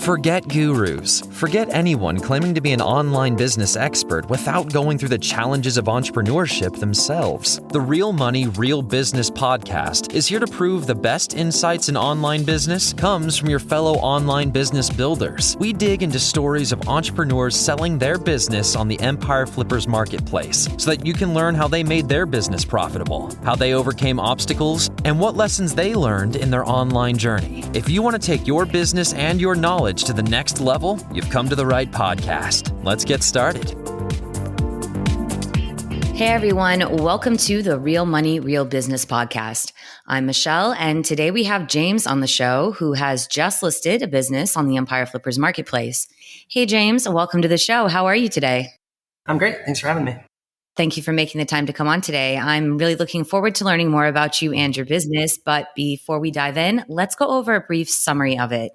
Forget gurus. Forget anyone claiming to be an online business expert without going through the challenges of entrepreneurship themselves. The Real Money, Real Business podcast is here to prove the best insights in online business comes from your fellow online business builders. We dig into stories of entrepreneurs selling their business on the Empire Flippers marketplace so that you can learn how they made their business profitable, how they overcame obstacles, and what lessons they learned in their online journey. If you want to take your business and your knowledge to the next level, you've come to the right podcast. Let's get started. Hey everyone, welcome to the Real Money, Real Business podcast. I'm Michelle, and today we have James on the show who has just listed a business on the Empire Flippers marketplace. Hey James, welcome to the show. How are you today? I'm great. Thanks for having me. Thank you for making the time to come on today. I'm really looking forward to learning more about you and your business, but before we dive in, let's go over a brief summary of it.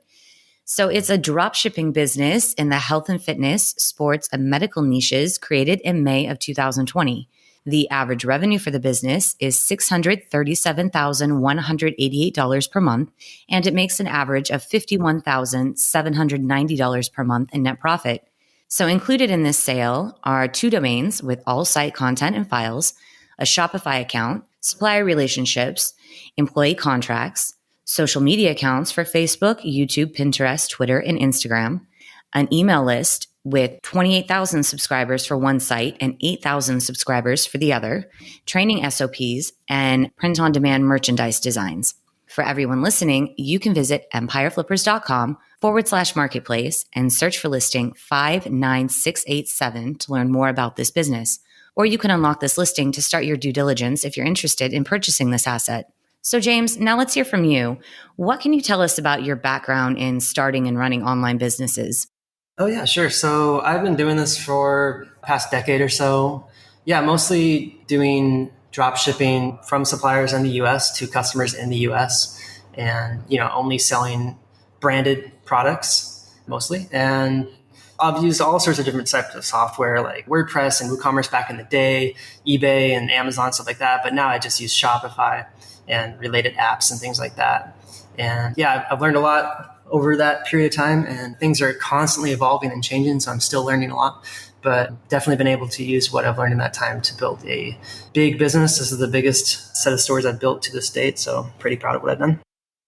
So it's a dropshipping business in the health and fitness, sports, and medical niches created in May of 2020. The average revenue for the business is $637,188 per month, and it makes an average of $51,790 per month in net profit. So included in this sale are 2 domains with all site content and files, a Shopify account, supplier relationships, employee contracts, social media accounts for Facebook, YouTube, Pinterest, Twitter, and Instagram, an email list with 28,000 subscribers for one site and 8,000 subscribers for the other, training SOPs, and print-on-demand merchandise designs. For everyone listening, you can visit empireflippers.com/marketplace and search for listing 59687 to learn more about this business. Or you can unlock this listing to start your due diligence if you're interested in purchasing this asset. So James, now let's hear from you. What can you tell us about your background in starting and running online businesses? Oh yeah, sure. So I've been doing this for the past decade or so. Yeah, mostly doing drop shipping from suppliers in the US to customers in the US and, only selling branded products mostly. And I've used all sorts of different types of software like WordPress and WooCommerce back in the day, eBay and Amazon, stuff like that. But now I just use Shopify and related apps and things like that. And yeah, I've learned a lot over that period of time, and things are constantly evolving and changing. So I'm still learning a lot, but definitely been able to use what I've learned in that time to build a big business. This is the biggest set of stores I've built to this date. So pretty proud of what I've done.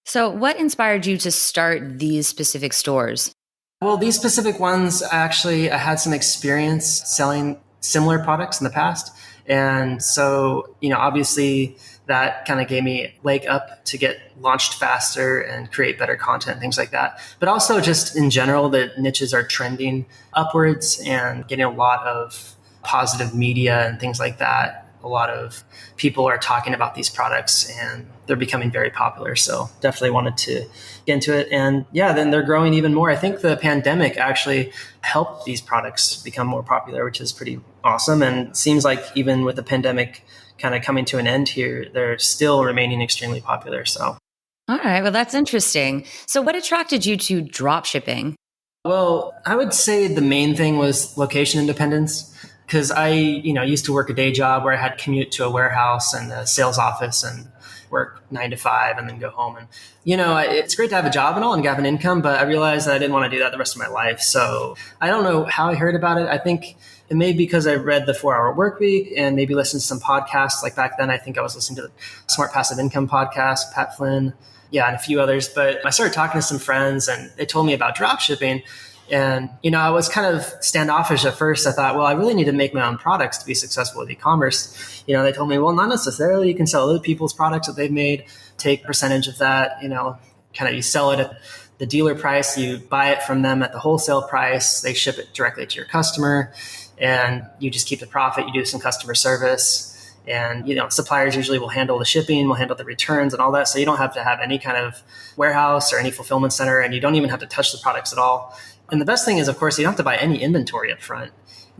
So what inspired you to start these specific stores? Well, these specific ones, I had some experience selling similar products in the past. And so, obviously that kind of gave me a leg up to get launched faster and create better content, things like that. But also just in general, the niches are trending upwards and getting a lot of positive media and things like that. A lot of people are talking about these products and they're becoming very popular. So definitely wanted to get into it. And yeah, then they're growing even more. I think the pandemic actually helped these products become more popular, which is pretty awesome. And it seems like even with the pandemic kind of coming to an end here, they're still remaining extremely popular. So. All right. Well, that's interesting. So what attracted you to drop shipping? Well, I would say the main thing was location independence. Because I, used to work a day job where I had to commute to a warehouse and a sales office and work 9 to 5 and then go home. And, it's great to have a job and all and have an income, but I realized that I didn't want to do that the rest of my life. So I don't know how I heard about it. I think it may be because I read the 4-Hour Workweek and maybe listened to some podcasts. Like back then, I think I was listening to the Smart Passive Income podcast, Pat Flynn, and a few others. But I started talking to some friends and they told me about drop shipping. And, I was kind of standoffish at first. I thought, well, I really need to make my own products to be successful with e-commerce. They told me, well, not necessarily. You can sell other people's products that they've made, take a percentage of that, kind of you sell it at the dealer price, you buy it from them at the wholesale price, they ship it directly to your customer and you just keep the profit. You do some customer service. And, suppliers usually will handle the shipping, will handle the returns and all that. So you don't have to have any kind of warehouse or any fulfillment center, and you don't even have to touch the products at all. And the best thing is, of course, you don't have to buy any inventory up front.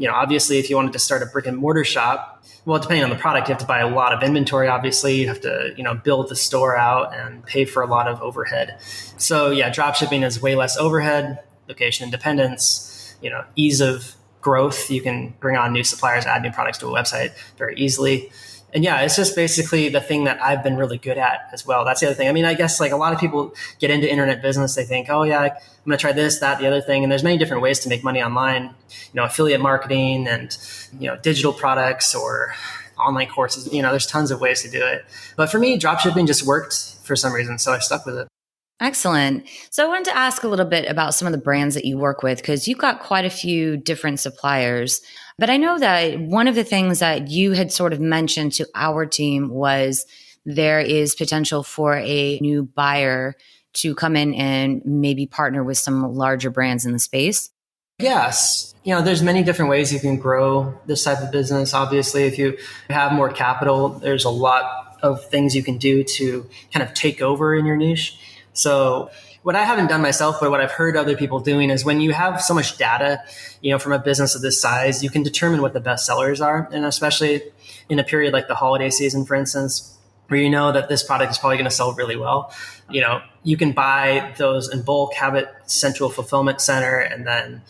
Obviously, if you wanted to start a brick and mortar shop, well, depending on the product, you have to buy a lot of inventory. Obviously, you have to, build the store out and pay for a lot of overhead. So yeah, drop shipping is way less overhead, location independence, ease of growth. You can bring on new suppliers, add new products to a website very easily. And yeah, it's just basically the thing that I've been really good at as well. That's the other thing. I mean, I guess like a lot of people get into internet business. They think, oh yeah, I'm going to try this, that, the other thing. And there's many different ways to make money online, affiliate marketing and, digital products or online courses. There's tons of ways to do it. But for me, dropshipping just worked for some reason. So I stuck with it. Excellent. So I wanted to ask a little bit about some of the brands that you work with, because you've got quite a few different suppliers. But I know that one of the things that you had sort of mentioned to our team was there is potential for a new buyer to come in and maybe partner with some larger brands in the space. Yes. There's many different ways you can grow this type of business. Obviously, if you have more capital, there's a lot of things you can do to kind of take over in your niche. So what I haven't done myself, but what I've heard other people doing is when you have so much data, from a business of this size, you can determine what the best sellers are. And especially in a period like the holiday season, for instance, where you know that this product is probably going to sell really well, you can buy those in bulk, have it central fulfillment center, and then,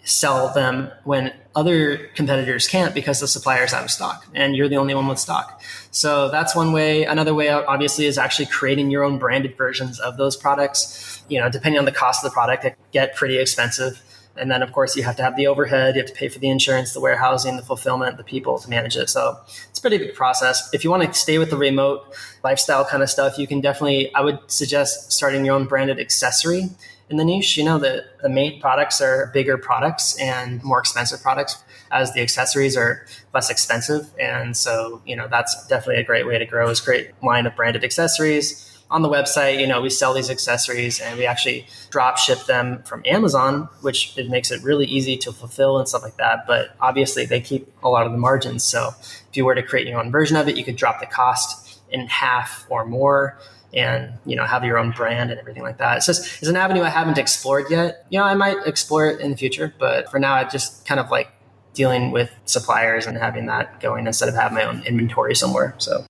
sell them when other competitors can't because the supplier's out of stock and you're the only one with stock. So that's one way. Another way, obviously, is actually creating your own branded versions of those products. Depending on the cost of the product, it get pretty expensive. And then, of course, you have to have the overhead. You have to pay for the insurance, the warehousing, the fulfillment, the people to manage it. So it's a pretty big process. If you want to stay with the remote lifestyle kind of stuff, you can definitely, I would suggest starting your own branded accessory in the niche. The main products are bigger products and more expensive products, as the accessories are less expensive. And so, that's definitely a great way to grow, is create a line of branded accessories. On the website, we sell these accessories and we actually drop ship them from Amazon, which it makes it really easy to fulfill and stuff like that. But obviously they keep a lot of the margins. So if you were to create your own version of it, you could drop the cost in half or more and, have your own brand and everything like that. It's an avenue I haven't explored yet. I might explore it in the future, but for now I just kind of like dealing with suppliers and having that going instead of having my own inventory somewhere. So.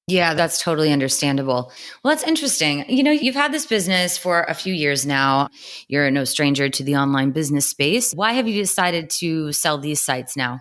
Yeah, that's totally understandable. Well, that's interesting. You've had this business for a few years now. You're no stranger to the online business space. Why have you decided to sell these sites now?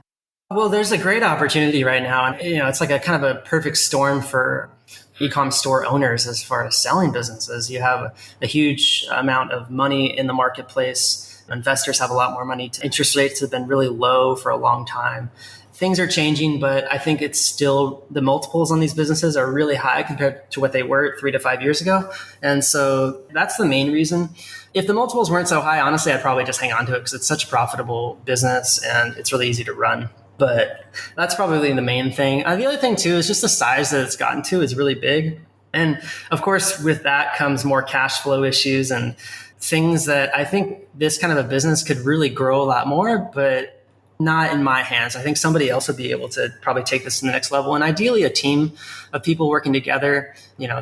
Well, there's a great opportunity right now. And, it's like a kind of a perfect storm for e-com store owners as far as selling businesses. You have a huge amount of money in the marketplace. Investors have a lot more money. Interest rates have been really low for a long time. Things are changing, but I think it's still, the multiples on these businesses are really high compared to what they were 3 to 5 years ago. And so that's the main reason. If the multiples weren't so high, honestly, I'd probably just hang on to it because it's such a profitable business and it's really easy to run. But that's probably the main thing. The other thing too is just the size that it's gotten to is really big. And of course, with that comes more cash flow issues and things that I think this kind of a business could really grow a lot more, but not in my hands. I think somebody else would be able to probably take this to the next level. And ideally a team of people working together,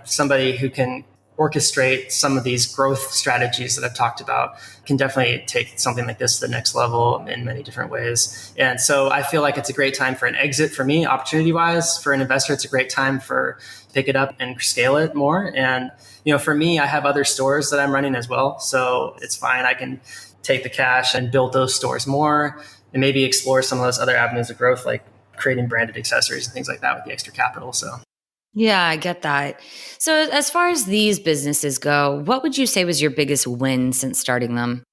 somebody who can orchestrate some of these growth strategies that I've talked about can definitely take something like this to the next level in many different ways. And so I feel like it's a great time for an exit for me, opportunity wise. For an investor, it's a great time to pick it up and scale it more. And, for me, I have other stores that I'm running as well. So it's fine. I can take the cash and build those stores more and maybe explore some of those other avenues of growth, like creating branded accessories and things like that with the extra capital. So. Yeah, I get that. So as far as these businesses go, what would you say was your biggest win since starting them?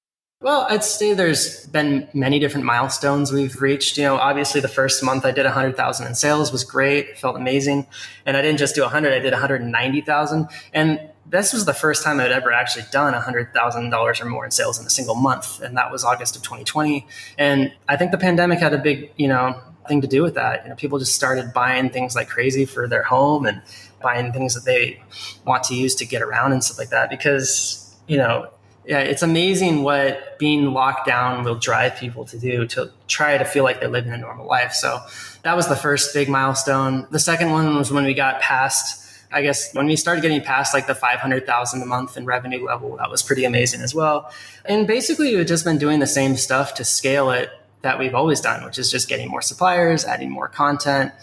Well, I'd say there's been many different milestones we've reached. Obviously the first month I did 100,000 in sales was great. It felt amazing. And I didn't just do 100, I did 190,000. And this was the first time I'd ever actually done $100,000 or more in sales in a single month. And that was August of 2020. And I think the pandemic had a big, thing to do with that. People just started buying things like crazy for their home and buying things that they want to use to get around and stuff like that. Because, it's amazing what being locked down will drive people to do to try to feel like they're living a normal life. So that was the first big milestone. The second one was when we got past, I guess, when we started getting past like the 500,000 a month in revenue level. That was pretty amazing as well. And basically we've just been doing the same stuff to scale it that we've always done, which is just getting more suppliers, adding more content,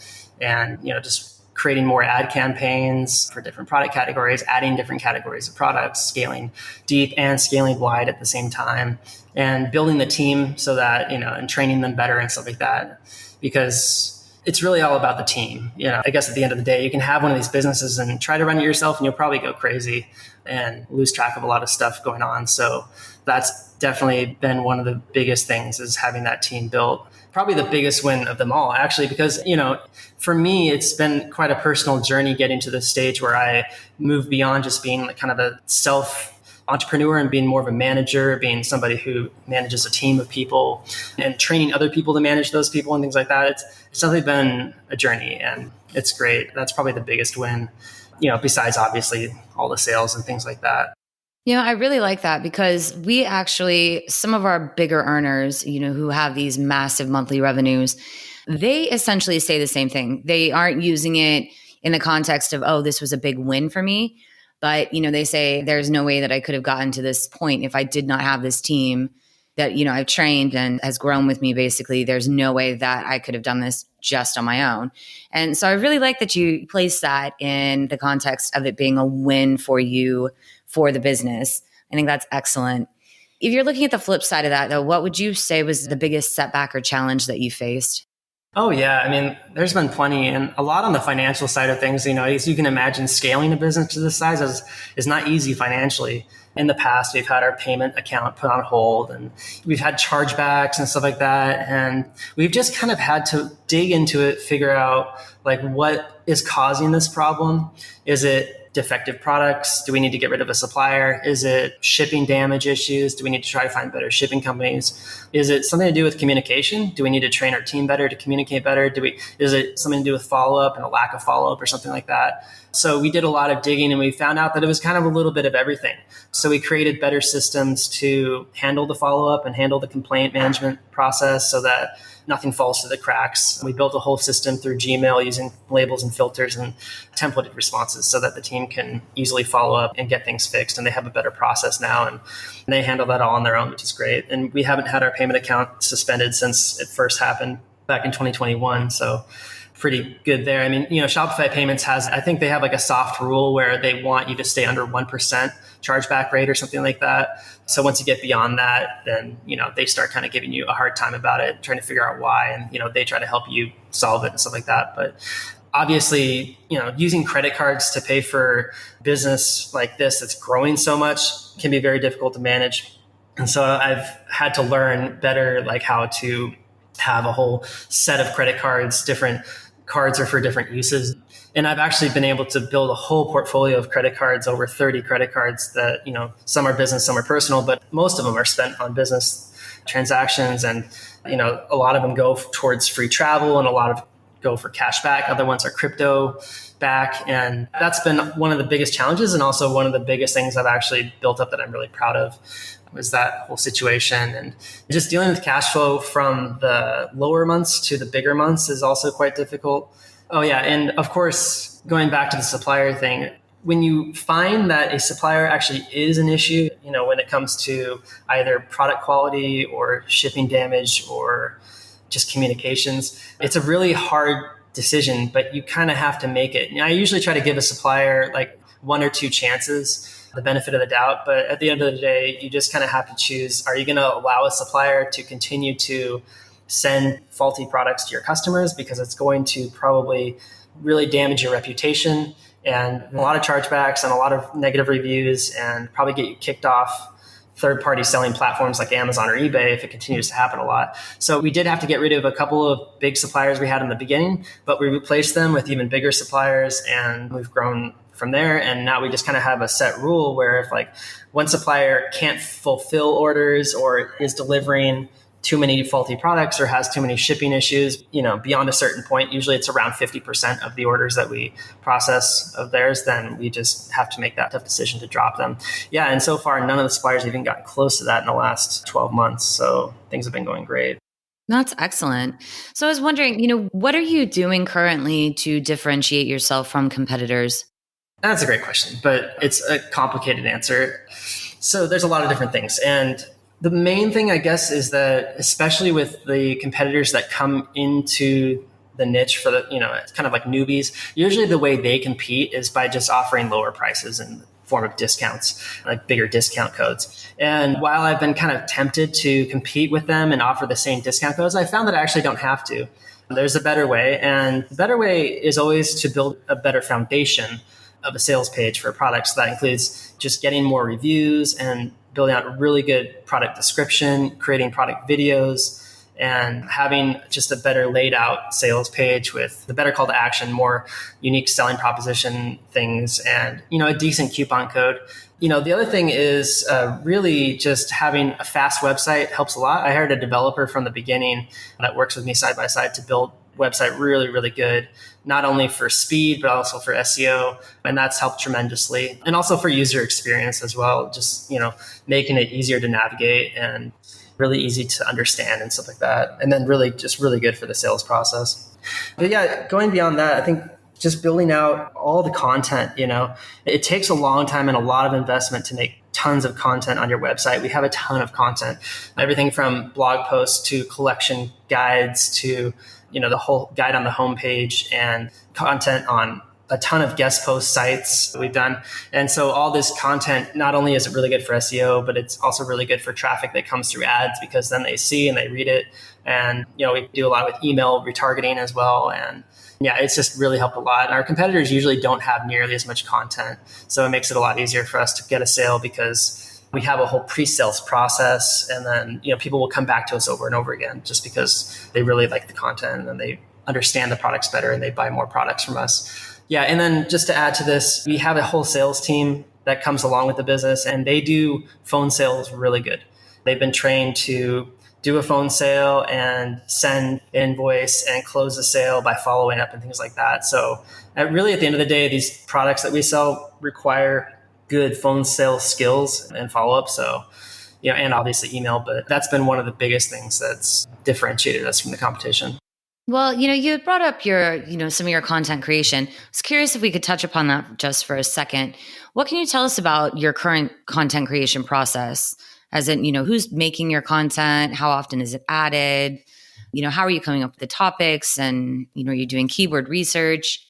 and just creating more ad campaigns for different product categories, adding different categories of products, scaling deep and scaling wide at the same time, and building the team so that, and training them better and stuff like that. Because it's really all about the team. I guess at the end of the day, you can have one of these businesses and try to run it yourself and you'll probably go crazy and lose track of a lot of stuff going on. So that's definitely been one of the biggest things, is having that team built. Probably the biggest win of them all, actually, because, for me, it's been quite a personal journey getting to this stage where I moved beyond just being kind of a self entrepreneur and being more of a manager, being somebody who manages a team of people and training other people to manage those people and things like that. It's definitely been a journey, and it's great. That's probably the biggest win, besides obviously all the sales and things like that. I really like that, because we actually, some of our bigger earners, who have these massive monthly revenues, they essentially say the same thing. They aren't using it in the context of, oh, this was a big win for me. But, they say there's no way that I could have gotten to this point if I did not have this team that, I've trained and has grown with me. Basically, there's no way that I could have done this just on my own. And so I really like that you place that in the context of it being a win for you, for the business. I think that's excellent. If you're looking at the flip side of that, though, what would you say was the biggest setback or challenge that you faced? Oh, yeah. There's been plenty, and a lot on the financial side of things. As you can imagine, scaling a business to this size is not easy financially. In the past, we've had our payment account put on hold, and we've had chargebacks and stuff like that. And we've just kind of had to dig into it, figure out what is causing this problem. Is it defective products? Do we need to get rid of a supplier? Is it shipping damage issues? Do we need to try to find better shipping companies? Is it something to do with communication? Do we need to train our team better to communicate better? Is it something to do with follow-up and a lack of follow-up or something like that? So we did a lot of digging, and we found out that it was kind of a little bit of everything. So we created better systems to handle the follow-up and handle the complaint management process so that nothing falls through the cracks. We built a whole system through Gmail using labels and filters and templated responses so that the team can easily follow up and get things fixed. And they have a better process now, and they handle that all on their own, which is great. And we haven't had our payment account suspended since it first happened back in 2021. So pretty good there. Shopify Payments I think they have a soft rule where they want you to stay under 1% chargeback rate or something like that. So once you get beyond that, then, they start kind of giving you a hard time about it, trying to figure out why. And, they try to help you solve it and stuff like that. But obviously, using credit cards to pay for business like this that's growing so much can be very difficult to manage. And so I've had to learn better, how to have a whole set of credit cards. Different cards are for different uses. And I've actually been able to build a whole portfolio of credit cards, over 30 credit cards that, some are business, some are personal, but most of them are spent on business transactions. And, a lot of them go towards free travel, and a lot of go for cash back. Other ones are crypto back. And that's been one of the biggest challenges, and also one of the biggest things I've actually built up that I'm really proud of, was that whole situation. And just dealing with cash flow from the lower months to the bigger months is also quite difficult. Oh, yeah. And of course, going back to the supplier thing, when you find that a supplier actually is an issue, when it comes to either product quality or shipping damage or just communications, it's a really hard decision, but you kind of have to make it. I usually try to give a supplier one or two chances, the benefit of the doubt. But at the end of the day, you just kind of have to choose. Are you going to allow a supplier to continue to send faulty products to your customers, because it's going to probably really damage your reputation, and a lot of chargebacks and a lot of negative reviews, and probably get you kicked off third-party selling platforms like Amazon or eBay if it continues to happen a lot. So we did have to get rid of a couple of big suppliers we had in the beginning, but we replaced them with even bigger suppliers, and we've grown from there. And now we just kind of have a set rule where if one supplier can't fulfill orders or is delivering too many faulty products or has too many shipping issues, beyond a certain point, usually it's around 50% of the orders that we process of theirs, then we just have to make that tough decision to drop them. Yeah. And so far, none of the suppliers have even gotten close to that in the last 12 months. So things have been going great. That's excellent. So I was wondering, what are you doing currently to differentiate yourself from competitors? That's a great question, but it's a complicated answer. So there's a lot of different things. And the main thing, I guess, is that especially with the competitors that come into the niche for it's kind of like newbies, usually the way they compete is by just offering lower prices in the form of discounts, like bigger discount codes. And while I've been kind of tempted to compete with them and offer the same discount codes, I found that I actually don't have to. There's a better way. And the better way is always to build a better foundation of a sales page for a product. So that includes just getting more reviews and building out a really good product description, creating product videos, and having just a better laid out sales page with the better call to action, more unique selling proposition things, and, a decent coupon code. The other thing is really just having a fast website helps a lot. I hired a developer from the beginning that works with me side by side to build website really, really good, not only for speed, but also for SEO. And that's helped tremendously. And also for user experience as well, just, making it easier to navigate and really easy to understand and stuff like that. And then really good for the sales process. But yeah, going beyond that, I think just building out all the content, it takes a long time and a lot of investment to make tons of content on your website. We have a ton of content, everything from blog posts to collection guides to, the whole guide on the homepage and content on a ton of guest post sites that we've done. And so all this content, not only is it really good for SEO, but it's also really good for traffic that comes through ads, because then they see and they read it. And, we do a lot with email retargeting as well. And yeah, it's just really helped a lot. Our competitors usually don't have nearly as much content. So it makes it a lot easier for us to get a sale because we have a whole pre-sales process. And then, people will come back to us over and over again just because they really like the content and they understand the products better and they buy more products from us. Yeah. And then just to add to this, we have a whole sales team that comes along with the business, and they do phone sales really good. They've been trained to do a phone sale and send invoice and close a sale by following up and things like that. So really at the end of the day, these products that we sell require good phone sales skills and follow up. So, and obviously email, but that's been one of the biggest things that's differentiated us from the competition. Well, you had brought up your, some of your content creation. I was curious if we could touch upon that just for a second. What can you tell us about your current content creation process? As in, who's making your content? How often is it added? How are you coming up with the topics? And, are you doing keyword research?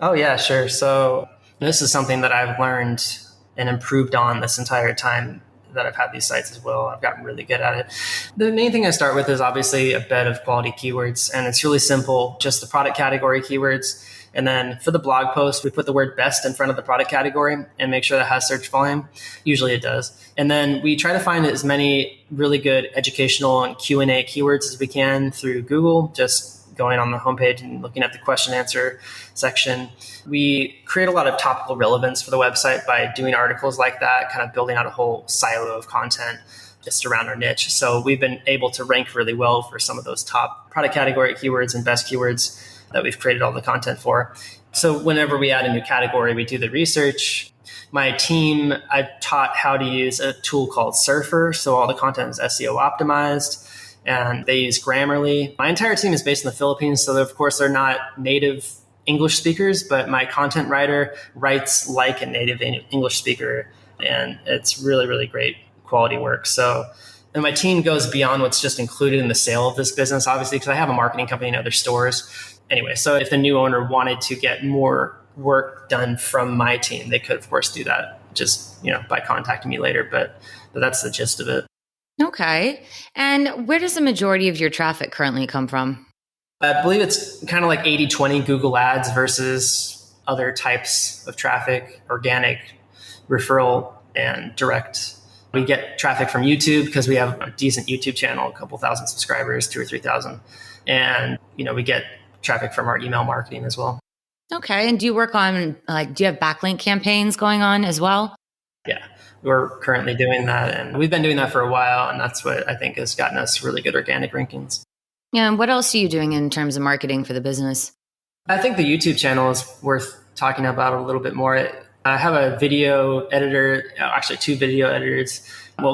Oh, yeah, sure. So this is something that I've learned and improved on this entire time that I've had these sites as well. I've gotten really good at it. The main thing I start with is obviously a bed of quality keywords, and it's really simple, just the product category keywords. And then for the blog post, we put the word best in front of the product category and make sure that has search volume. Usually it does. And then we try to find as many really good educational and Q&A keywords as we can through Google, just going on the homepage and looking at the question answer section. We create a lot of topical relevance for the website by doing articles like that, kind of building out a whole silo of content just around our niche. So we've been able to rank really well for some of those top product category keywords and best keywords that we've created all the content for. So whenever we add a new category, we do the research. My team, I've taught how to use a tool called Surfer. So all the content is SEO optimized, and they use Grammarly. My entire team is based in the Philippines. So of course they're not native English speakers, but my content writer writes like a native English speaker. And it's really, really great quality work. So, and my team goes beyond what's just included in the sale of this business, obviously, because I have a marketing company and other stores. Anyway, so if the new owner wanted to get more work done from my team, they could, of course, do that just, by contacting me later. But that's the gist of it. Okay. And where does the majority of your traffic currently come from? I believe it's kind of like 80-20 Google Ads versus other types of traffic, organic, referral, and direct. We get traffic from YouTube because we have a decent YouTube channel, a couple thousand subscribers, 2,000 or 3,000. And, we get traffic from our email marketing as well. Okay. And do you work on, do you have backlink campaigns going on as well? Yeah, we're currently doing that. And we've been doing that for a while. And that's what I think has gotten us really good organic rankings. Yeah. And what else are you doing in terms of marketing for the business? I think the YouTube channel is worth talking about a little bit more. I have a video editor, actually 2 video editors,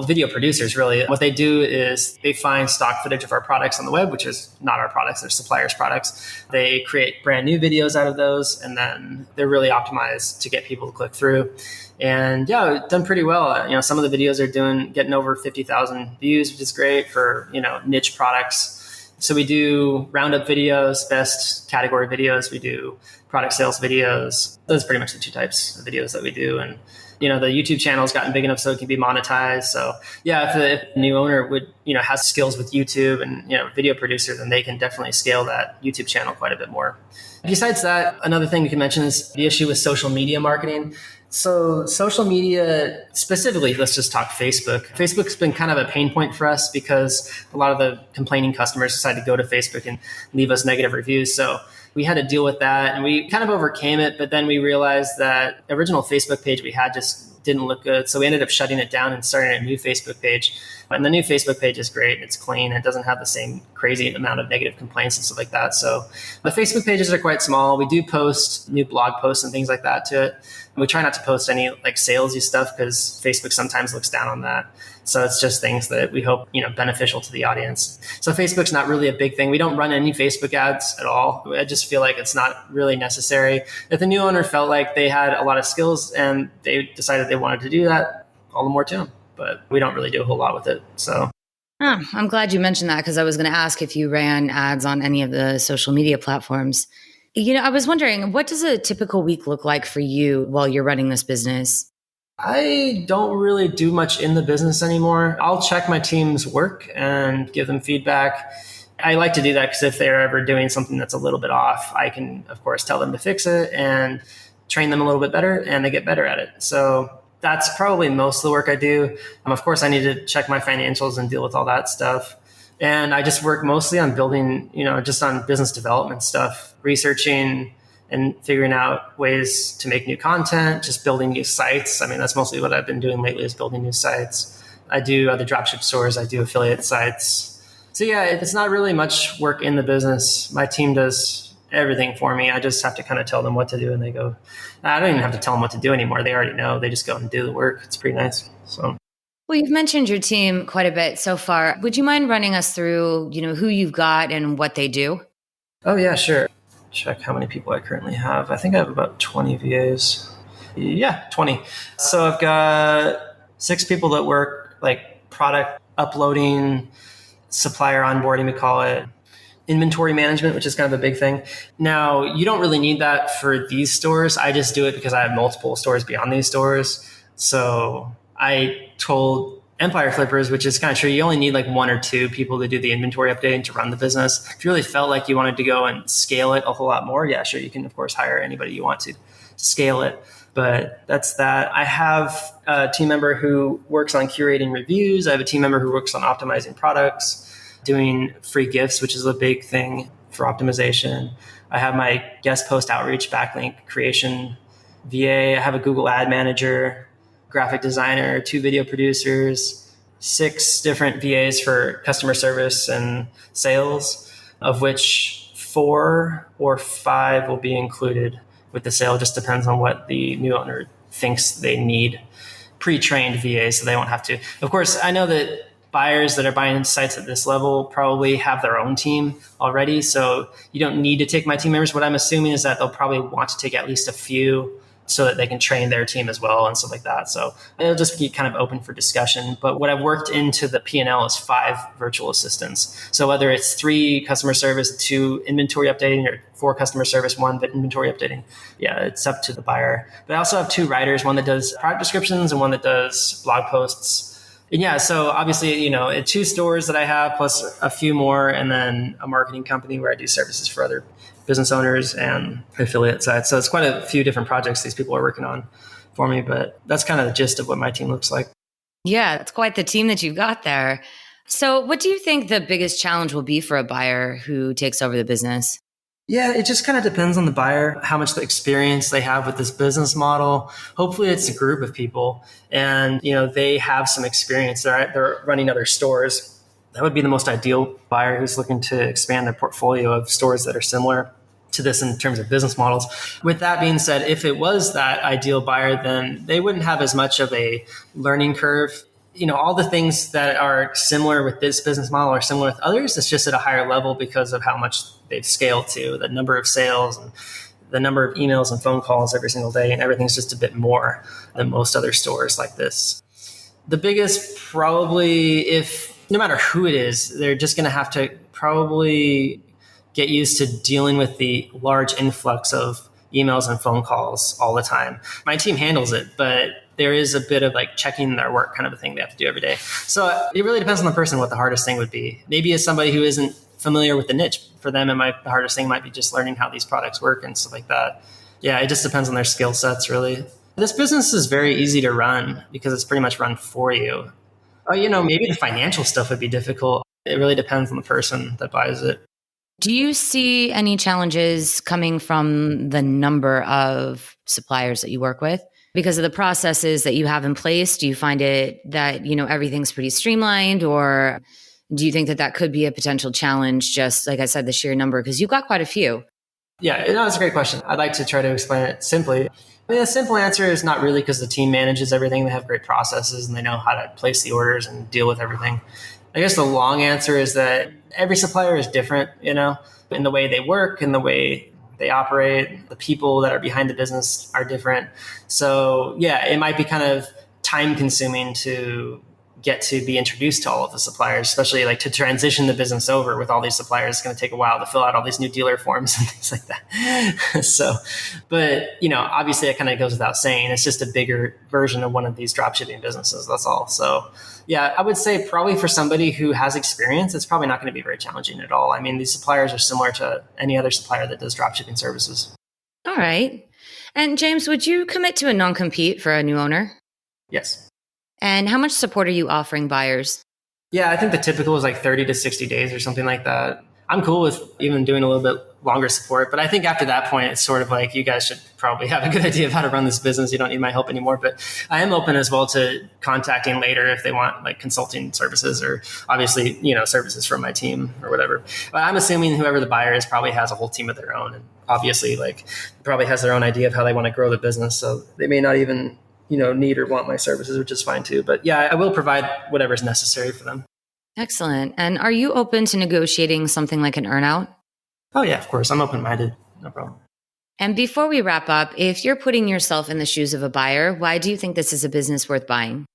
video producers really. What they do is they find stock footage of our products on the web, which is not our products, they're suppliers' products. They create brand new videos out of those, and then they're really optimized to get people to click through. And yeah, we've done pretty well. Some of the videos are getting over 50,000 views, which is great for, niche products. So we do roundup videos, best category videos. We do product sales videos. Those are pretty much the 2 types of videos that we do. And the YouTube channel has gotten big enough so it can be monetized. So yeah, if the new owner would, has skills with YouTube and, video producer, then they can definitely scale that YouTube channel quite a bit more. Besides that, another thing we can mention is the issue with social media marketing. So social media, specifically, let's just talk Facebook. Facebook's been kind of a pain point for us because a lot of the complaining customers decide to go to Facebook and leave us negative reviews. So we had to deal with that and we kind of overcame it. But then we realized that the original Facebook page we had just didn't look good. So we ended up shutting it down and starting a new Facebook page. And the new Facebook page is great. It's clean. It doesn't have the same crazy amount of negative complaints and stuff like that. So the Facebook pages are quite small. We do post new blog posts and things like that to it. We try not to post any like salesy stuff because Facebook sometimes looks down on that. So it's just things that we hope, beneficial to the audience. So Facebook's not really a big thing. We don't run any Facebook ads at all. I just feel like it's not really necessary. If the new owner felt like they had a lot of skills and they decided they wanted to do that, all the more to them. But we don't really do a whole lot with it. So I'm glad you mentioned that because I was going to ask if you ran ads on any of the social media platforms. I was wondering, what does a typical week look like for you while you're running this business? I don't really do much in the business anymore. I'll check my team's work and give them feedback. I like to do that because if they're ever doing something that's a little bit off, I can, of course, tell them to fix it and train them a little bit better and they get better at it. So that's probably most of the work I do. Of course, I need to check my financials and deal with all that stuff. And I just work mostly on building, just on business development stuff, researching and figuring out ways to make new content, just building new sites. I mean, that's mostly what I've been doing lately is building new sites. I do other dropship stores. I do affiliate sites. So yeah, it's not really much work in the business. My team does everything for me. I just have to kind of tell them what to do and they go. I don't even have to tell them what to do anymore. They already know. They just go and do the work. It's pretty nice. So. Well, you've mentioned your team quite a bit so far. Would you mind running us through, who you've got and what they do? Oh, yeah, sure. Check how many people I currently have. I think I have about 20 VAs. Yeah, 20. So I've got 6 people that work like product uploading, supplier onboarding, we call it, inventory management, which is kind of a big thing. Now, you don't really need that for these stores. I just do it because I have multiple stores beyond these stores. So I told Empire Flippers, which is kind of true, you only need like 1 or 2 people to do the inventory updating to run the business. If you really felt like you wanted to go and scale it a whole lot more, yeah, sure, you can, of course, hire anybody you want to scale it. But that's that. I have a team member who works on curating reviews. I have a team member who works on optimizing products, doing free gifts, which is a big thing for optimization. I have my guest post outreach backlink creation VA. I have a Google ad manager, graphic designer, 2 video producers, 6 different VAs for customer service and sales, of which 4 or 5 will be included with the sale. Just depends on what the new owner thinks they need. Pre-trained VAs, so they won't have to. Of course, I know that buyers that are buying sites at this level probably have their own team already, so you don't need to take my team members. What I'm assuming is that they'll probably want to take at least a few so that they can train their team as well and stuff like that. So it'll just be kind of open for discussion. But what I've worked into the P&L is 5 virtual assistants. So whether it's 3 customer service, 2 inventory updating, or 4 customer service, 1 inventory updating, yeah, it's up to the buyer. But I also have 2 writers, one that does product descriptions and one that does blog posts. And yeah, so obviously, 2 stores that I have plus a few more, and then a marketing company where I do services for other business owners and affiliate sites. So it's quite a few different projects these people are working on for me, but that's kind of the gist of what my team looks like. Yeah, it's quite the team that you've got there. So what do you think the biggest challenge will be for a buyer who takes over the business? Yeah, it just kind of depends on the buyer, how much the experience they have with this business model. Hopefully it's a group of people and, they have some experience. They're running other stores. That would be the most ideal buyer who's looking to expand their portfolio of stores that are similar to this in terms of business models. With that being said, if it was that ideal buyer, then they wouldn't have as much of a learning curve. All the things that are similar with this business model are similar with others. It's just at a higher level because of how much they've scaled to, the number of sales and the number of emails and phone calls every single day. And everything's just a bit more than most other stores like this. The biggest probably, no matter who it is, they're just going to have to probably get used to dealing with the large influx of emails and phone calls all the time. My team handles it, but there is a bit of like checking their work kind of a thing they have to do every day. So it really depends on the person what the hardest thing would be. Maybe as somebody who isn't familiar with the niche, for them, the hardest thing might be just learning how these products work and stuff like that. Yeah, it just depends on their skill sets, really. This business is very easy to run because it's pretty much run for you. Maybe the financial stuff would be difficult. It really depends on the person that buys it. Do you see any challenges coming from the number of suppliers that you work with? Because of the processes that you have in place, do you find it that, everything's pretty streamlined, or do you think that could be a potential challenge, just like I said, the sheer number? Because you've got quite a few. Yeah, that's a great question. I'd like to try to explain it simply. The simple answer is not really, because the team manages everything. They have great processes and they know how to place the orders and deal with everything. I guess the long answer is that every supplier is different, in the way they work, in the way they operate. The people that are behind the business are different. So yeah, it might be kind of time consuming to get to be introduced to all of the suppliers, especially like to transition the business over with all these suppliers. It's going to take a while to fill out all these new dealer forms and things like that. But obviously it kind of goes without saying, it's just a bigger version of one of these dropshipping businesses. That's all. So yeah, I would say probably for somebody who has experience, it's probably not going to be very challenging at all. I mean, these suppliers are similar to any other supplier that does dropshipping services. All right. And James, would you commit to a non-compete for a new owner? Yes. And how much support are you offering buyers? Yeah, I think the typical is like 30 to 60 days or something like that. I'm cool with even doing a little bit longer support, but I think after that point, it's sort of like, you guys should probably have a good idea of how to run this business. You don't need my help anymore, but I am open as well to contacting later if they want like consulting services, or obviously, services from my team or whatever. But I'm assuming whoever the buyer is probably has a whole team of their own, and obviously like probably has their own idea of how they want to grow the business. So they may not even need or want my services, which is fine too. But yeah, I will provide whatever is necessary for them. Excellent. And are you open to negotiating something like an earnout? Oh yeah, of course. I'm open-minded. No problem. And before we wrap up, if you're putting yourself in the shoes of a buyer, why do you think this is a business worth buying?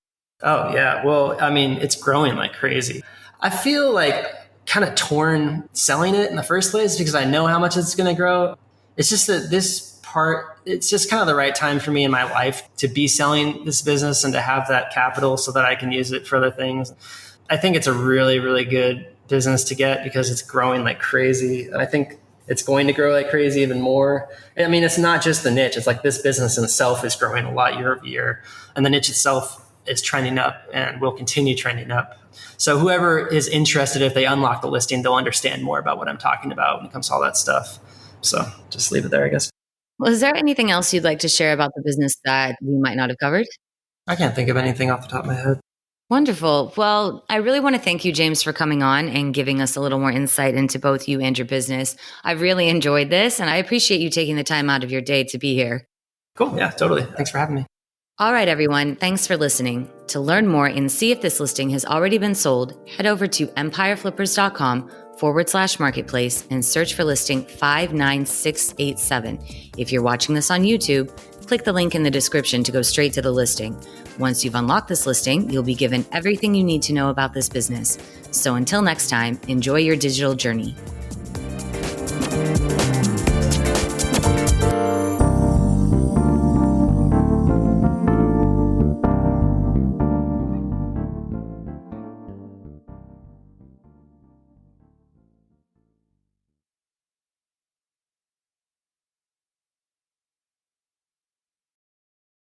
Oh yeah. Well, I mean, it's growing like crazy. I feel like kind of torn selling it in the first place because I know how much it's going to grow. It's just that it's just kind of the right time for me in my life to be selling this business and to have that capital so that I can use it for other things. I think it's a really, really good business to get because it's growing like crazy. I think it's going to grow like crazy even more. I mean, it's not just the niche. It's like this business in itself is growing a lot year over year. And the niche itself is trending up and will continue trending up. So whoever is interested, if they unlock the listing, they'll understand more about what I'm talking about when it comes to all that stuff. So just leave it there, I guess. Well, is there anything else you'd like to share about the business that we might not have covered? I can't think of anything off the top of my head. Wonderful. Well, I really want to thank you, James, for coming on and giving us a little more insight into both you and your business. I've really enjoyed this, and I appreciate you taking the time out of your day to be here. Cool. Yeah, totally. Thanks for having me. All right, everyone. Thanks for listening. To learn more and see if this listing has already been sold, head over to empireflippers.com/marketplace and search for listing 59687. If you're watching this on YouTube, click the link in the description to go straight to the listing. Once you've unlocked this listing, you'll be given everything you need to know about this business. So until next time, enjoy your digital journey.